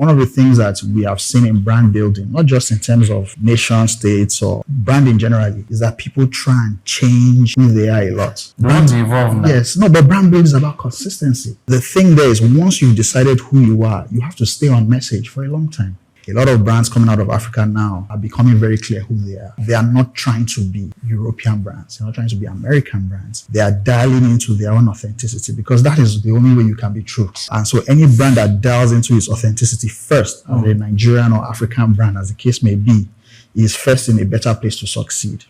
one of the things that we have seen in brand building, not just in terms of nation states or branding generally, is that people try and change who they are a lot. Brands evolve now. Yes, no, but brand building is about consistency. The thing there is, once you've decided who you are, you have to stay on message for a long time. A lot of brands coming out of Africa now are becoming very clear who they are. They are not trying to be European brands. They're not trying to be American brands. They are dialing into their own authenticity, because that is the only way you can be true. And so any brand that dials into its authenticity first, as a Nigerian or African brand, as the case may be, is first in a better place to succeed.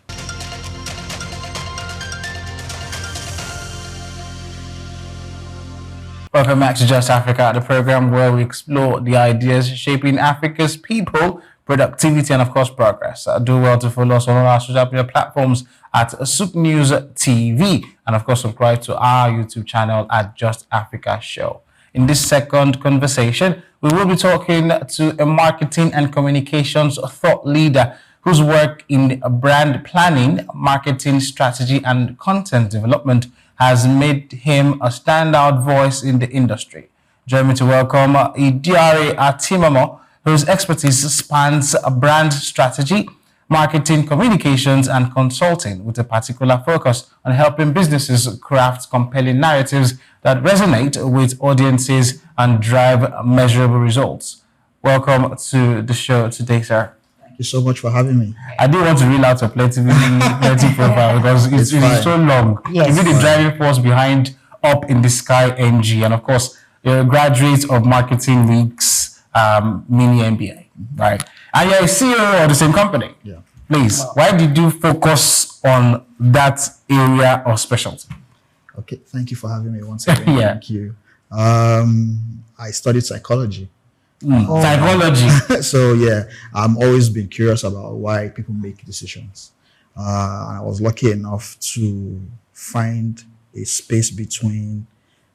Welcome back to Just Africa, the program where we explore the ideas shaping Africa's people, productivity, and of course progress. Do well to follow us on all our social media platforms at Soup News TV, and of course subscribe to our YouTube channel at Just Africa Show. In this second conversation, we will be talking to a marketing and communications thought leader whose work in brand planning, marketing strategy, and content development has made him a standout voice in the industry. Join me to welcome Idiare Atimamo, whose expertise spans brand strategy, marketing, communications, and consulting, with a particular focus on helping businesses craft compelling narratives that resonate with audiences and drive measurable results. Welcome to the show today, sir. Thank you so much for having me. I do want to read out a plenty profile because it's so long. Yes. Is it the driving force behind Up in the Sky NG? And of course, you're a graduate of Marketing League's mini MBA, right? And you're a CEO of the same company. Yeah. Please, why did you focus on that area of specialty? Okay, thank you for having me once again. Yeah. Thank you. I studied psychology. Psychology. So yeah, I'm always been curious about why people make decisions. And I was lucky enough to find a space between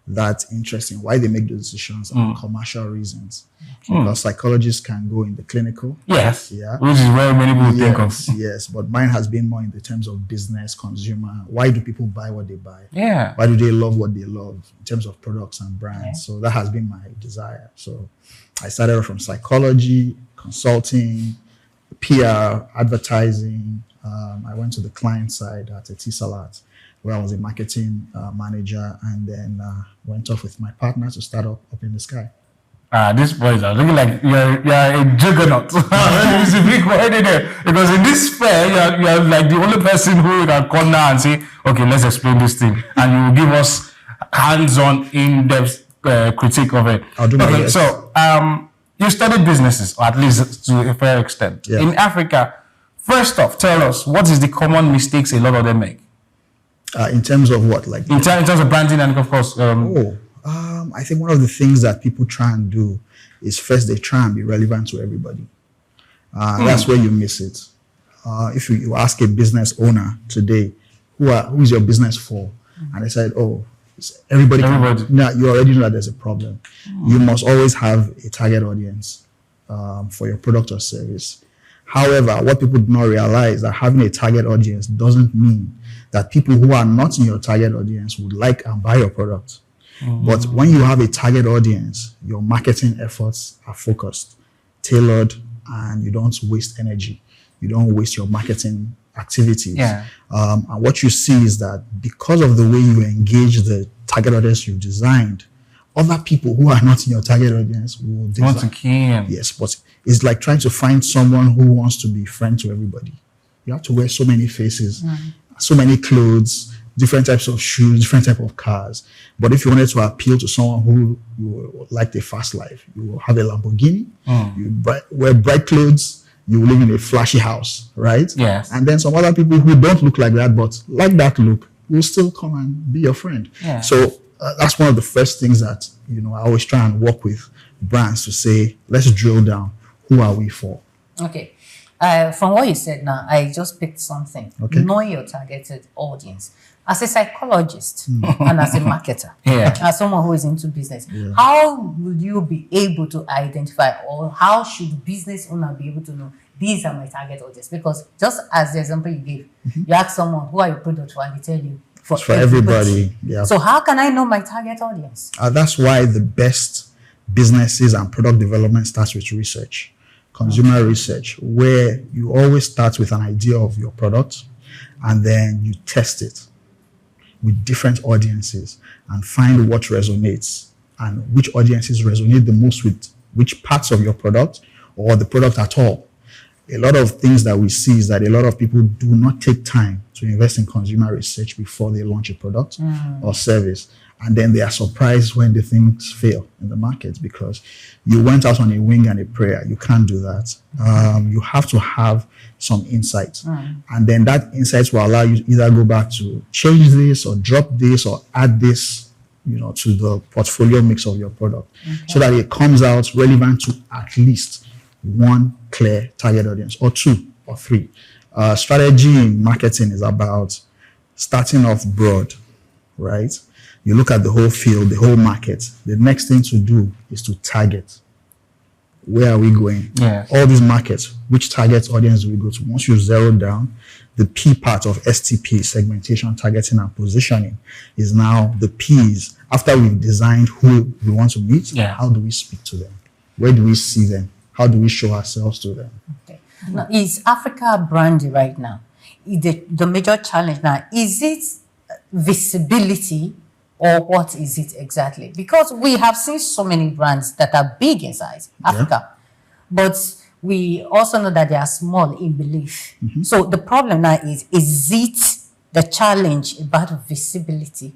that interest in why they make those decisions and commercial reasons. Because psychologists can go in the clinical. Yes. Yeah. Which is where many people think of. Yes, but mine has been more in the terms of business, consumer. Why do people buy what they buy? Yeah. Why do they love what they love in terms of products and brands? Yeah. So that has been my desire. So I started off from psychology, consulting, PR, advertising. I went to the client side at Etisalat, where I was a marketing manager, and then went off with my partner to start up in the Sky. This boys are looking like you're a juggernaut. It's a big word in there. Because in this fair, you're like the only person who can come now and say, okay, let's explain this thing. And you will give us hands-on, in-depth critique of it. I'll do my best. So, you studied businesses, or at least to a fair extent. Yeah. In Africa, first off, tell us, what is the common mistakes a lot of them make? In terms of what? Like in terms of branding and, of course... I think one of the things that people try and do is first they try and be relevant to everybody. That's where you miss it. If you ask a business owner today, who is your business for? And they said, everybody. Now you already know that there's a problem. You must always have a target audience for your product or service. However, what people do not realize is that having a target audience doesn't mean that people who are not in your target audience would like and buy your product. But when you have a target audience, your marketing efforts are focused, tailored, and you don't waste energy. You don't waste your marketing activities. Yeah. And what you see is that because of the way you engage the target audience you've designed, other people who are not in your target audience will want to key in. Yes, but it's like trying to find someone who wants to be friend to everybody. You have to wear so many faces, so many clothes, different types of shoes, different type of cars. But if you wanted to appeal to someone who liked a fast life, you will have a Lamborghini, you wear bright clothes, you live in a flashy house, right? Yes. And then some other people who don't look like that, but like that look, will still come and be your friend. Yeah. So that's one of the first things that, I always try and work with brands to say, let's drill down. Who are we for? Okay. From what you said now, I just picked something. Okay. Knowing your targeted audience. As a psychologist and as a marketer, as someone who is into business, how will you be able to identify, or how should business owner be able to know these are my target audience? Because just as the example you gave, you ask someone, who are your product for, and they tell you, for everybody. Yeah. So how can I know my target audience? That's why the best businesses and product development starts with research, consumer research, where you always start with an idea of your product and then you test it with different audiences and find what resonates and which audiences resonate the most with which parts of your product or the product at all. A lot of things that we see is that a lot of people do not take time to invest in consumer research before they launch a product or service. And then they are surprised when the things fail in the market because you went out on a wing and a prayer. You can't do that. You have to have some insight. And then that insight will allow you to either go back to change this or drop this or add this, to the portfolio mix of your product so that it comes out relevant to at least one clear target audience or two or three. Strategy in marketing is about starting off broad, right? You look at the whole field, the whole market. The next thing to do is to target. Where are we going? Yes. All these markets, which target audience do we go to? Once you zero down, the P part of STP, segmentation, targeting, and positioning, is now the P's. After we've designed who we want to meet, how do we speak to them? Where do we see them? How do we show ourselves to them? Okay. Now, is Africa brandy right now? The major challenge now, is it visibility or what is it exactly? Because we have seen so many brands that are big in size, Africa, but we also know that they are small in belief. So the problem now is it the challenge about visibility?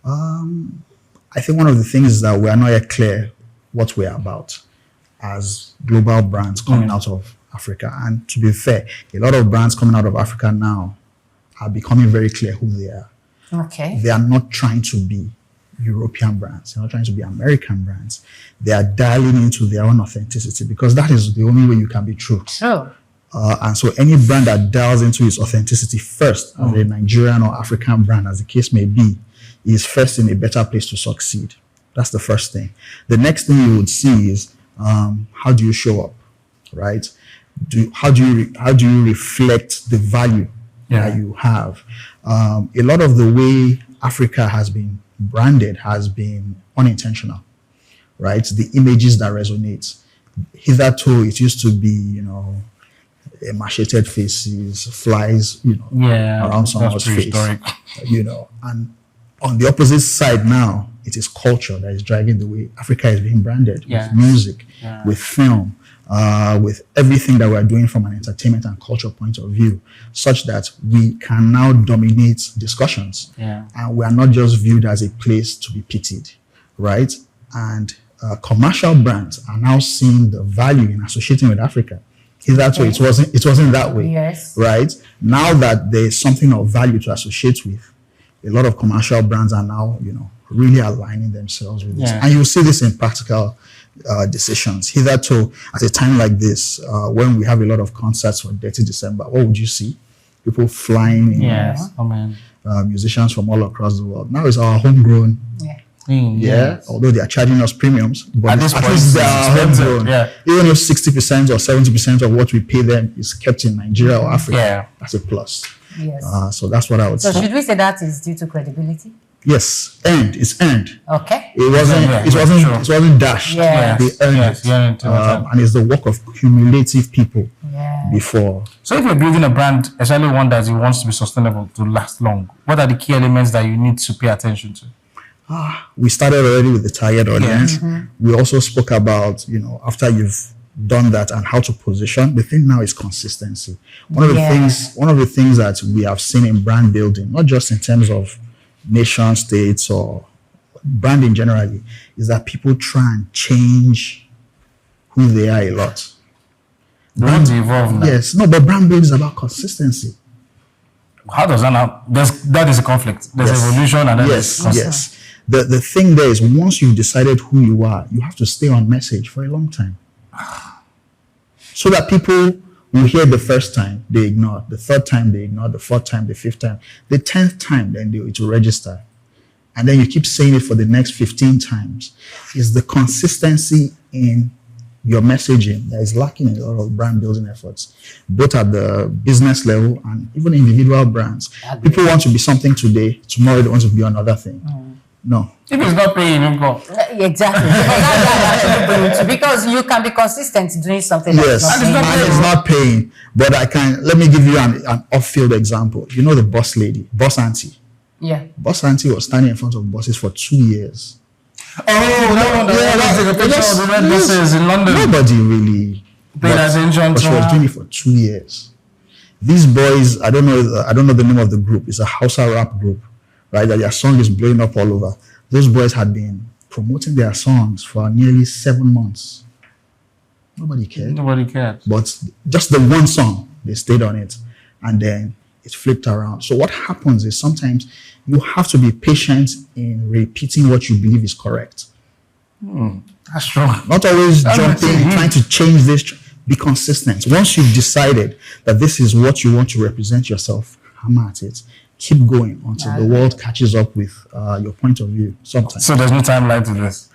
I think one of the things is that we are not yet clear what we're about as global brands coming out of Africa. And to be fair, a lot of brands coming out of Africa now are becoming very clear who they are. Okay. They are not trying to be European brands. They're not trying to be American brands. They are dialing into their own authenticity because that is the only way you can be true. True. And so any brand that dials into its authenticity first, as a Nigerian or African brand, as the case may be, is first in a better place to succeed. That's the first thing. The next thing you would see is how do you show up, right? How do you reflect the value that you have? A lot of the way Africa has been branded has been unintentional, right? The images that resonate. Hitherto, it used to be, macheted faces, flies, around someone's face, and on the opposite side now, it is culture that is driving the way Africa is being branded with music, with film, with everything that we're doing from an entertainment and culture point of view, such that we can now dominate discussions. And we are not just viewed as a place to be pitied, right? And commercial brands are now seeing the value in associating with Africa. Hitherto, it wasn't that way, right? Now that there's something of value to associate with, a lot of commercial brands are now, really aligning themselves with this. And you see this in practical decisions. Hitherto, at a time like this, when we have a lot of concerts for Dirty December, what would you see? People flying in, musicians from all across the world. Now it's our homegrown. Although they are charging us premiums, but at least they are homegrown. Even if 60% or 70% of what we pay them is kept in Nigeria or Africa, that's a plus. So that's what I would say. So should we say that is due to credibility? Yes, it's earned. Okay. It wasn't dashed. They earned it. And it's the work of cumulative people before. So if you're building a brand, especially one that wants to be sustainable to last long, what are the key elements that you need to pay attention to? We started already with the target audience. We also spoke about, after you've done that and how to position. The thing now is consistency. One of the things that we have seen in brand building, not just in terms of nation states or branding generally, is that people try and change who they are a lot. Brands evolve now. Yes, no, but brand building is about consistency. How does that now? That is a conflict. There's evolution and then there's yes. The thing there is, once you've decided who you are, you have to stay on message for a long time. So that people will hear the first time, they ignore. The third time, they ignore. The fourth time, the fifth time. The 10th time, then it will register. And then you keep saying it for the next 15 times. It's the consistency in your messaging that is lacking in a lot of brand building efforts, both at the business level and even individual brands. People want to be something today, tomorrow they want to be another thing. No. If it's not paying, you go. Exactly. Because you can be consistent doing something Yes, that's and not paying. it's not paying. But let me give you an off-field example. You know the boss lady, boss auntie. Yeah. Boss auntie was standing in front of bosses for 2 years. Oh, that one. Take a picture of the red buses in London. Nobody really paid attention but to she was her. doing it for 2 years. These boys, I don't know the name of the group. It's a Hausa rap group, right? That their song is blowing up all over. Those boys had been promoting their songs for nearly 7 months. Nobody cared. Nobody cared. But just the one song, they stayed on it, and then it flipped around. So what happens is sometimes you have to be patient in repeating what you believe is correct. That's true. Not always That's jumping what I and say. trying to change this. Be consistent. Once you've decided that this is what you want to represent yourself, hammer at it. Keep going until the world catches up with your point of view. Sometimes, So there's no timeline to this.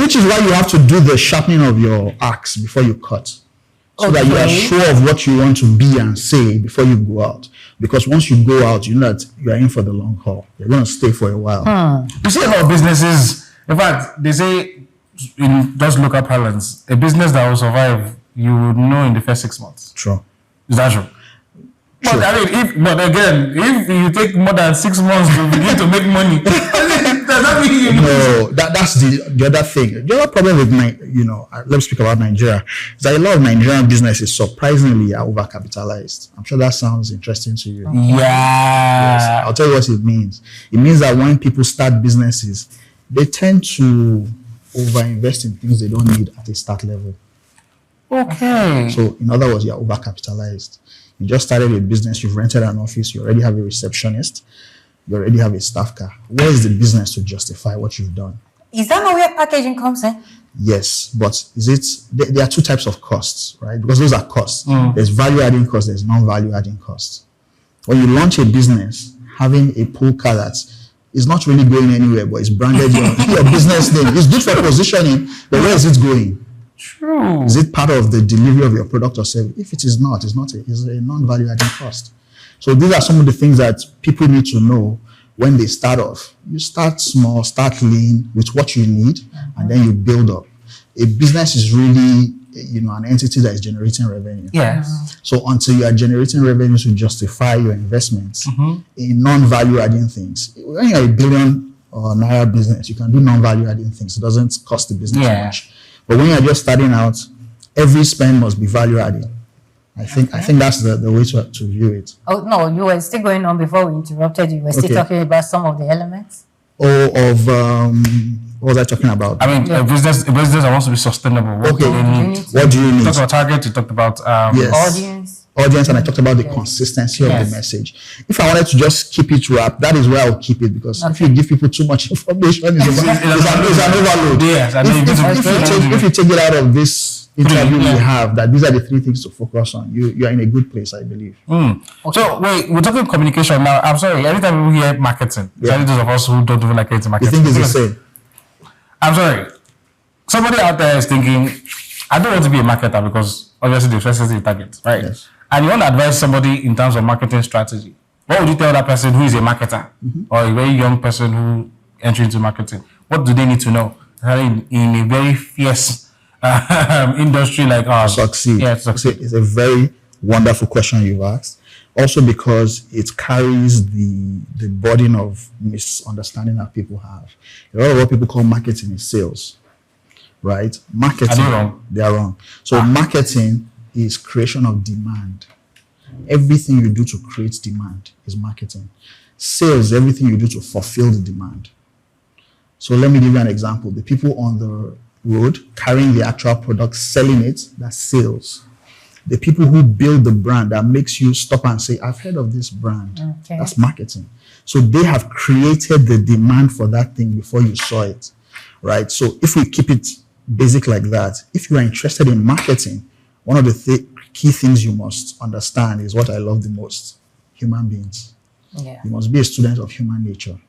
which is why you have to do the sharpening of your axe before you cut, so that you are Okay. sure of what you want to be and say before you go out. Because once you go out, you know that you are in for the long haul. You're going to stay for a while. You see a lot of businesses. In fact, they say in just local parlance, a business that will survive, you would know in the first 6 months. True. Is that true? True. But I mean, but again, if you take more than 6 months to begin to make money, does that mean you know? No, that's the other thing. The other problem with let's speak about Nigeria. Is that a lot of Nigerian businesses surprisingly are overcapitalized. I'm sure that sounds interesting to you. Yeah. I'll tell you what it means. It means that when people start businesses, they tend to overinvest in things they don't need at a start level. Okay. So, in other words, you're overcapitalized. You just started a business, you've rented an office, you already have a receptionist, you already have a staff car. Where is the business to justify what you've done? Is that not where packaging comes in? Yes, but there are two types of costs, right? Because those are costs. There's value-adding costs, there's non-value-adding costs. When you launch a business, having a pool car that is not really going anywhere, but it's branded your business name. It's good for positioning, but where is it going? True. Is it part of the delivery of your product or service? If it is not, it's a non-value-adding cost. So these are some of the things that people need to know when they start off. You start small, start lean with what you need, and then you build up. A business is really, an entity that is generating revenue. Yes. So until you are generating revenue to justify your investments in non-value-adding things, when you're a billion or naira business, you can do non-value-adding things. It doesn't cost the business much. But when you're just starting out, every spend must be value-adding. I think that's the way to view it. Oh no, you were still going on before we interrupted you. You were still talking about some of the elements. What was I talking about? I mean, a business that wants to be sustainable. What do they need? What do you You need? talked about target. You talked about Audience, and I talked about the consistency of the message. If I wanted to just keep it wrapped, that is where I'll keep it, because if you give people too much information, it's an overload. Yes, if you take it out of this interview we have, that these are the 3 things to focus on, you are in a good place, I believe. So wait, we're talking communication now. I'm sorry, every time we hear marketing, especially those of us who don't even like it in You marketing, think it's the same? I'm sorry. Somebody out there is thinking, I don't want to be a marketer because obviously the first is the target, right? Yes. And you want to advise somebody in terms of marketing strategy. What would you tell that person who is a marketer or a very young person who enters into marketing? What do they need to know in a very fierce industry like ours? Succeed. Yeah, succeed. It's a very wonderful question you've asked. Also because it carries the burden of misunderstanding that people have. A lot of what people call marketing is sales, right? Marketing. Are they wrong? They are wrong. So marketing is creation of demand. Everything you do to create demand is marketing. Sales, everything you do to fulfill the demand. So let me give you an example. The people on the road carrying the actual product, selling it, that's sales. The people who build the brand that makes you stop and say, I've heard of this brand. Okay. That's marketing. So they have created the demand for that thing before you saw it, right? So if we keep it basic like that, if you are interested in marketing, one of the key things you must understand is what I love the most: human beings. Yeah. You must be a student of human nature,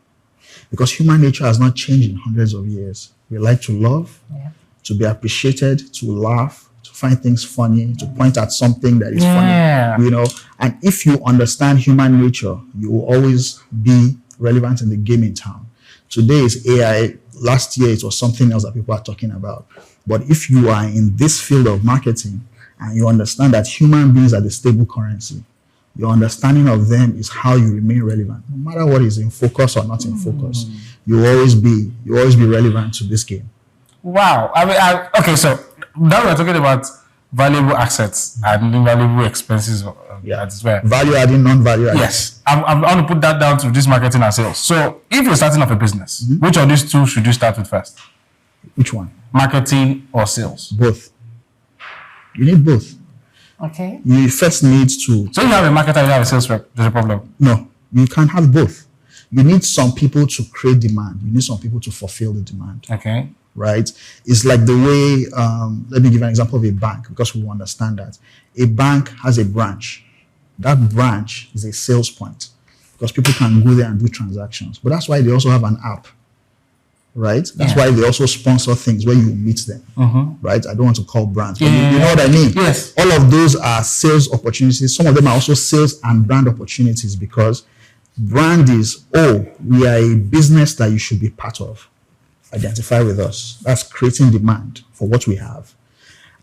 because human nature has not changed in hundreds of years. We like to love, to be appreciated, to laugh, to find things funny, to point at something that is funny, And if you understand human nature, you will always be relevant in the game in town. Today is AI. Last year it was something else that people are talking about. But if you are in this field of marketing and you understand that human beings are the stable currency, your understanding of them is how you remain relevant. No matter what is in focus or not in focus, you always be relevant to this game. Wow. Okay, so now we're talking about valuable assets and invaluable expenses. As well. Value adding, non-value adding. Yes. I'm going to put that down to this marketing and sales. So if you're starting up a business, which of these two should you start with first? Which one? Marketing or sales? Both. You need both. Okay. You first need to... So you have a marketer, you have a sales rep, there's a problem. No, you can't have both. You need some people to create demand. You need some people to fulfill the demand. Okay. Right? It's like the way, let me give an example of a bank because we understand that. A bank has a branch. That branch is a sales point because people can go there and do transactions. But that's why they also have an app. Right? That's why they also sponsor things where you meet them. Right? I don't want to call brands, but you know what I mean? Yes. All of those are sales opportunities. Some of them are also sales and brand opportunities because brand is, we are a business that you should be part of. Identify with us. That's creating demand for what we have.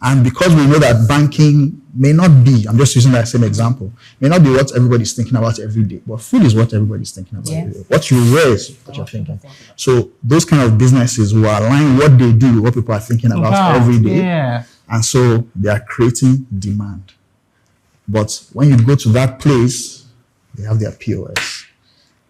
And because we know that banking may not be, I'm just using that same example, may not be what everybody's thinking about every day, but food is what everybody's thinking about every day. What you wear is what you're thinking. So those kind of businesses will align what they do with what people are thinking about every day. Yeah. And so they are creating demand. But when you go to that place, they have their POS.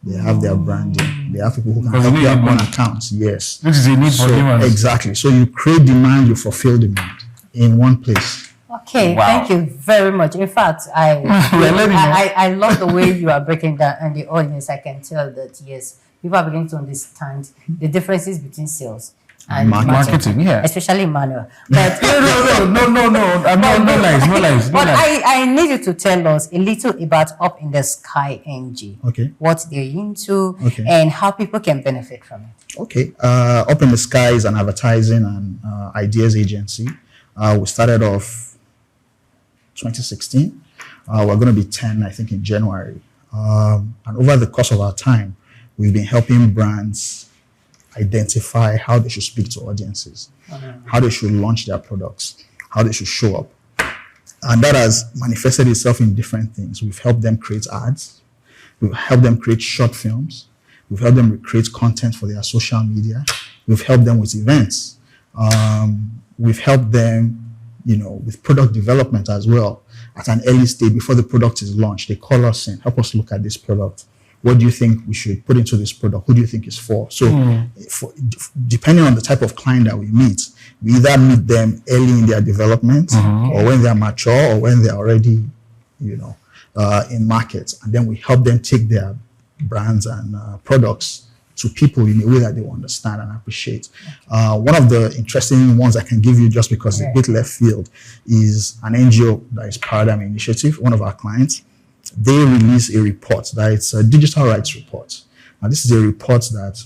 They have their branding. They have people who can help you open accounts. Yes. This is a need for humans. Exactly. So you create demand, you fulfill demand in one place. Okay, thank you very much. In fact, I love the way you are breaking down, and the audience, I can tell that yes, people are beginning to understand the differences between sales and marketing, especially manual. But no lies. But I need you to tell us a little about Up in the Sky NG. Okay. What they're into and how people can benefit from it. Okay. Up in the Sky is an advertising and ideas agency. We started off 2016. We're going to be 10, I think, in January. And over the course of our time, we've been helping brands identify how they should speak to audiences, how they should launch their products, how they should show up. And that has manifested itself in different things. We've helped them create ads. We've helped them create short films. We've helped them create content for their social media. We've helped them with events. We've helped them, with product development as well. At an early stage, before the product is launched, they call us and help us look at this product. What do you think we should put into this product? Who do you think it's for? So depending on the type of client that we meet, we either meet them early in their development or when they're mature or when they're already, in markets. And then we help them take their brands and products to people in a way that they will understand and appreciate. One of the interesting ones I can give you, just because it's a bit left field, is an NGO that is Paradigm Initiative, one of our clients. They release a report that it's a digital rights report. Now, this is a report that,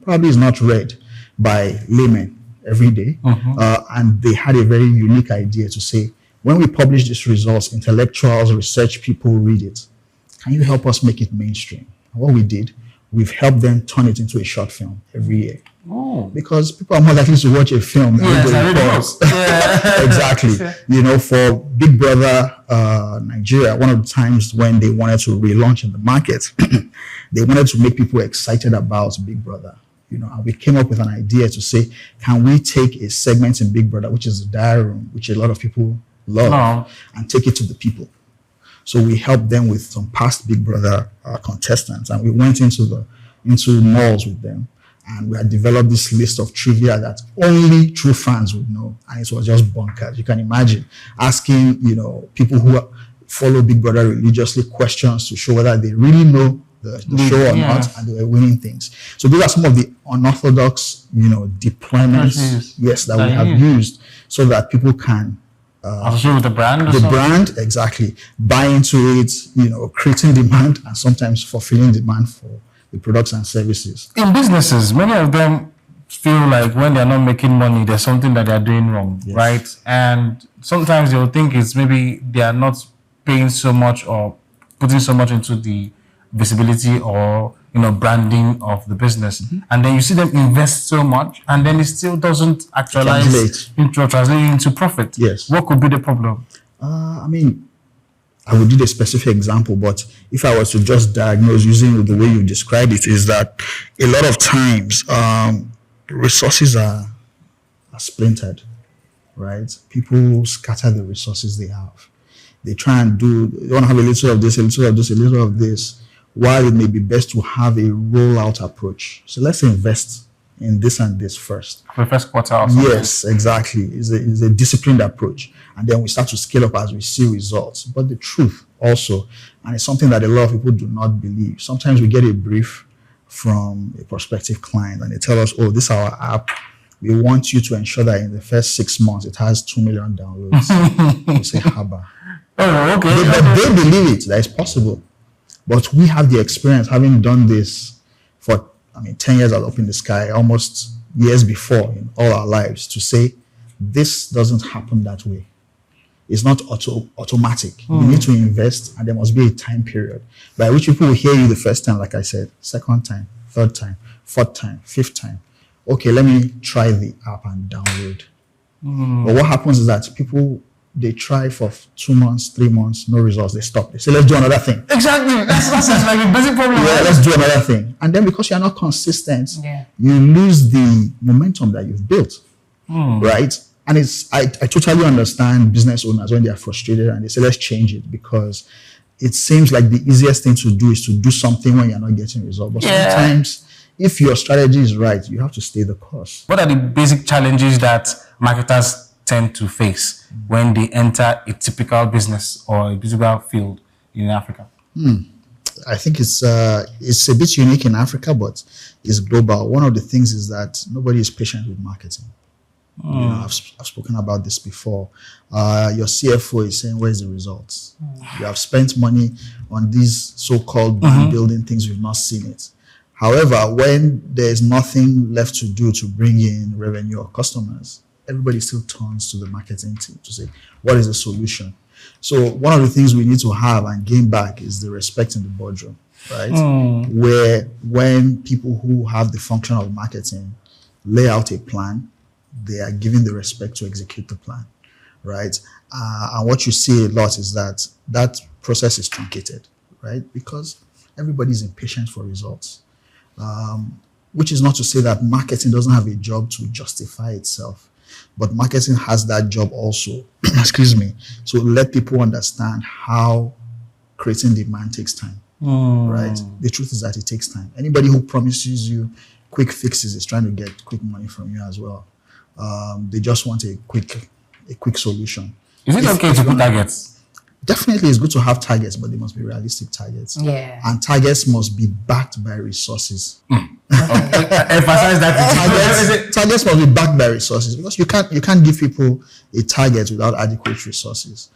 probably is not read by laymen every day. And they had a very unique idea to say, when we publish these results, intellectuals, research people read it. Can you help us make it mainstream? And what we did, we've helped them turn it into a short film every year. Because people are more likely to watch a film than read the reports. Exactly. For Big Brother Nigeria, one of the times when they wanted to relaunch in the market, they wanted to make people excited about Big Brother. And we came up with an idea to say, can we take a segment in Big Brother, which is the diary room, which a lot of people love, and take it to the people? So we helped them with some past Big Brother contestants, and we went into malls with them, and we had developed this list of trivia that only true fans would know, and it was just bonkers. You can imagine asking, people who follow Big Brother religiously questions to show whether they really know the show or not, and they were winning things. So those are some of the unorthodox, deployments, that we have used so that people can with the brand? The brand, exactly. Buy into it, creating demand and sometimes fulfilling demand for the products and services. In businesses, many of them feel like when they're not making money, there's something that they're doing wrong, right? And sometimes they'll think it's maybe they are not paying so much or putting so much into the visibility or branding of the business, and then you see them invest so much, and then it still doesn't translate into profit. Yes. What could be the problem? I mean, I would give a specific example, but if I was to just diagnose using the way you described it, is that a lot of times resources are splintered, right? People scatter the resources they have. They try and they want to have a little of this, a little of this, a little of this, while it may be best to have a rollout approach. So let's invest in this and this first. For the first quarter or something. Yes, exactly. It's a disciplined approach. And then we start to scale up as we see results. But the truth also, and it's something that a lot of people do not believe, sometimes we get a brief from a prospective client and they tell us, oh, this is our app. We want you to ensure that in the first 6 months it has 2 million downloads. We say, haba. Oh, okay. But they believe it, that it's possible. But we have the experience having done this for 10 years at Up in the Sky, almost years before in all our lives, to say this doesn't happen that way. It's not automatic. You need to invest, and there must be a time period by which people will hear you the first time, like I said, second time, third time, fourth time, fifth time. Okay, let me try the app and download. But what happens is that people, they try for 2 months, 3 months, no results, they stop. They say, let's do another thing. Exactly. That's like a basic problem. Yeah, let's do another thing. And then because you're not consistent, you lose the momentum that you've built. Right? And I totally understand business owners when they are frustrated and they say, let's change it, because it seems like the easiest thing to do is to do something when you're not getting results. But sometimes, if your strategy is right, you have to stay the course. What are the basic challenges that marketers tend to face when they enter a typical business or a typical field in Africa? I think it's a bit unique in Africa, but it's global. One of the things is that nobody is patient with marketing. I've spoken about this before. Your CFO is saying, where's the results? You have spent money on these so-called brand building things, we've not seen it. However, when there's nothing left to do to bring in revenue or customers, everybody still turns to the marketing team to say, what is the solution? So one of the things we need to have and gain back is the respect in the boardroom, right? Where when people who have the function of marketing lay out a plan, they are given the respect to execute the plan, right? And what you see a lot is that process is truncated, right? Because everybody's impatient for results. Which is not to say that marketing doesn't have a job to justify itself, but marketing has that job also, excuse me, to let people understand how creating demand takes time, right? The truth is that it takes time. Anybody who promises you quick fixes is trying to get quick money from you as well. They just want a quick solution. Is it okay to put targets? Definitely, it's good to have targets, but they must be realistic targets. Yeah. And targets must be backed by resources. Emphasize that. Targets must be backed by resources, because you can't give people a target without adequate resources.